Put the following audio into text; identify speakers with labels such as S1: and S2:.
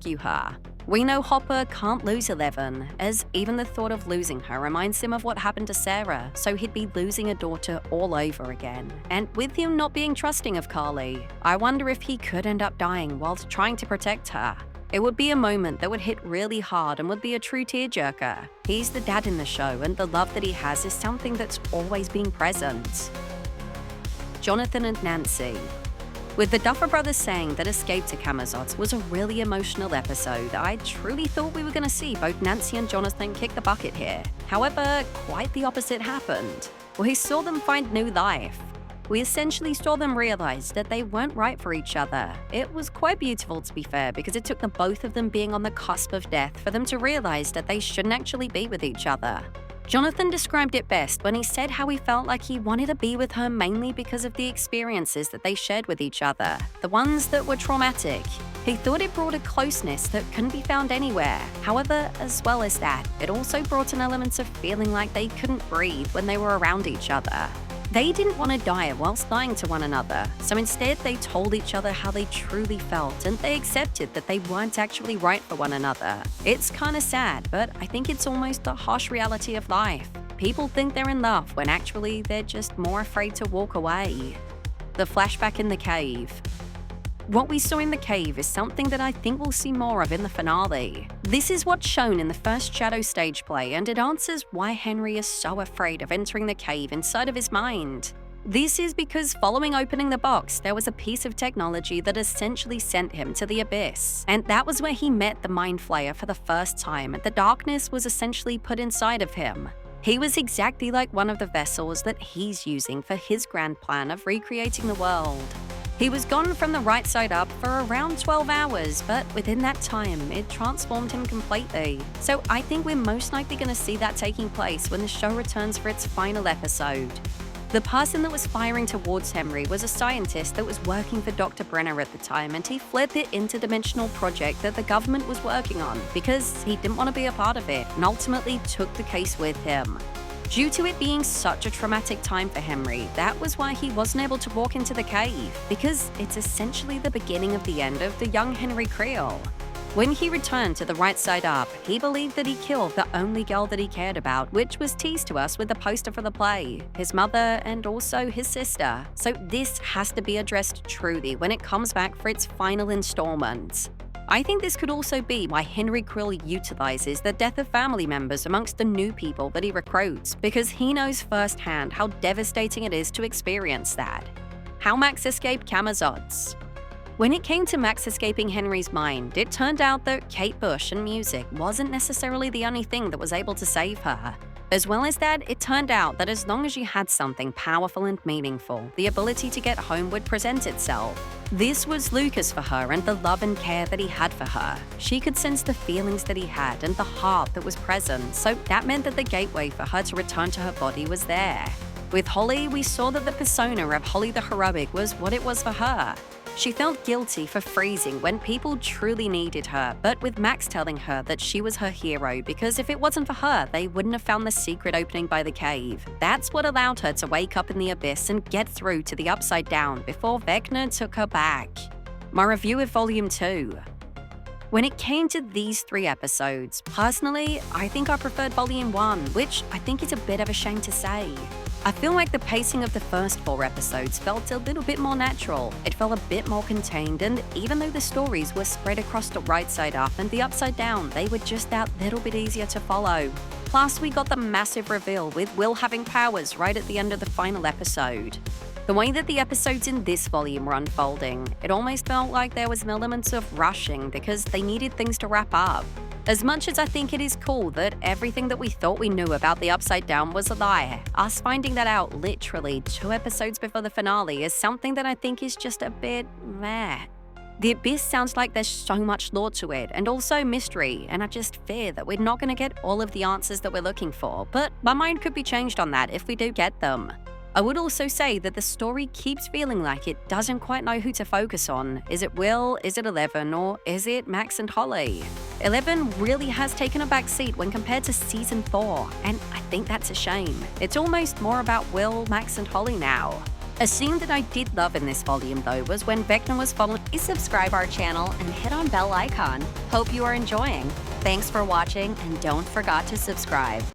S1: rescue her. We know Hopper can't lose Eleven, as even the thought of losing her reminds him of what happened to Sarah, so he'd be losing a daughter all over again. And with him not being trusting of Carly, I wonder if he could end up dying whilst trying to protect her. It would be a moment that would hit really hard and would be a true tearjerker. He's the dad in the show, and the love that he has is something that's always been present. Jonathan and Nancy. With the Duffer Brothers saying that Escape to Camazotz was a really emotional episode, I truly thought we were going to see both Nancy and Jonathan kick the bucket here. However, quite the opposite happened. We saw them find new life. We essentially saw them realize that they weren't right for each other. It was quite beautiful, to be fair, because it took the both of them being on the cusp of death for them to realize that they shouldn't actually be with each other. Jonathan described it best when he said how he felt like he wanted to be with her mainly because of the experiences that they shared with each other, the ones that were traumatic. He thought it brought a closeness that couldn't be found anywhere. However, as well as that, it also brought an element of feeling like they couldn't breathe when they were around each other. They didn't want to die whilst lying to one another, so instead they told each other how they truly felt, and they accepted that they weren't actually right for one another. It's kinda sad, but I think it's almost the harsh reality of life. People think they're in love when actually they're just more afraid to walk away. The flashback in the cave. What we saw in the cave is something that I think we'll see more of in the finale. This is what's shown in the first Shadow stage play, and it answers why Henry is so afraid of entering the cave inside of his mind. This is because following opening the box, there was a piece of technology that essentially sent him to the abyss. And that was where he met the Mind Flayer for the first time, and the darkness was essentially put inside of him. He was exactly like one of the vessels that he's using for his grand plan of recreating the world. He was gone from the right side up for around 12 hours, but within that time, it transformed him completely. So I think we're most likely going to see that taking place when the show returns for its final episode. The person that was firing towards Henry was a scientist that was working for Dr. Brenner at the time, and he fled the interdimensional project that the government was working on because he didn't want to be a part of it, and ultimately took the case with him. Due to it being such a traumatic time for Henry, that was why he wasn't able to walk into the cave, because it's essentially the beginning of the end of the young Henry Creel. When he returned to the right side up, he believed that he killed the only girl that he cared about, which was teased to us with the poster for the play, his mother and also his sister. So this has to be addressed truly when it comes back for its final installment. I think this could also be why Henry Creel utilizes the death of family members amongst the new people that he recruits, because he knows firsthand how devastating it is to experience that. How Max escaped Camazotz. When it came to Max escaping Henry's mind, it turned out that Kate Bush and music wasn't necessarily the only thing that was able to save her. As well as that, it turned out that as long as you had something powerful and meaningful, the ability to get home would present itself. This was Lucas for her and the love and care that he had for her. She could sense the feelings that he had and the heart that was present, so that meant that the gateway for her to return to her body was there. With Holly, we saw that the persona of Holly the Heroic was what it was for her. She felt guilty for freezing when people truly needed her, but with Max telling her that she was her hero because if it wasn't for her, they wouldn't have found the secret opening by the cave. That's what allowed her to wake up in the abyss and get through to the Upside Down before Vecna took her back. My review of Volume 2. When it came to these 3 episodes, personally, I think I preferred Volume 1, which I think is a bit of a shame to say. I feel like the pacing of the first 4 episodes felt a little bit more natural. It felt a bit more contained, and even though the stories were spread across the right side up and the upside down, they were just that little bit easier to follow. Plus, we got the massive reveal with Will having powers right at the end of the final episode. The way that the episodes in this volume were unfolding, it almost felt like there was an element of rushing because they needed things to wrap up. As much as I think it is cool that everything that we thought we knew about the Upside Down was a lie, us finding that out literally 2 episodes before the finale is something that I think is just a bit meh. The Abyss sounds like there's so much lore to it, and also mystery, and I just fear that we're not going to get all of the answers that we're looking for, but my mind could be changed on that if we do get them. I would also say that the story keeps feeling like it doesn't quite know who to focus on. Is it Will, is it Eleven, or is it Max and Holly? Eleven really has taken a back seat when compared to Season 4, and I think that's a shame. It's almost more about Will, Max, and Holly now. A scene that I did love in this volume, though, was when Vecna was following. Please subscribe our channel and hit on bell icon. Hope you are enjoying. Thanks for watching, and don't forget to subscribe.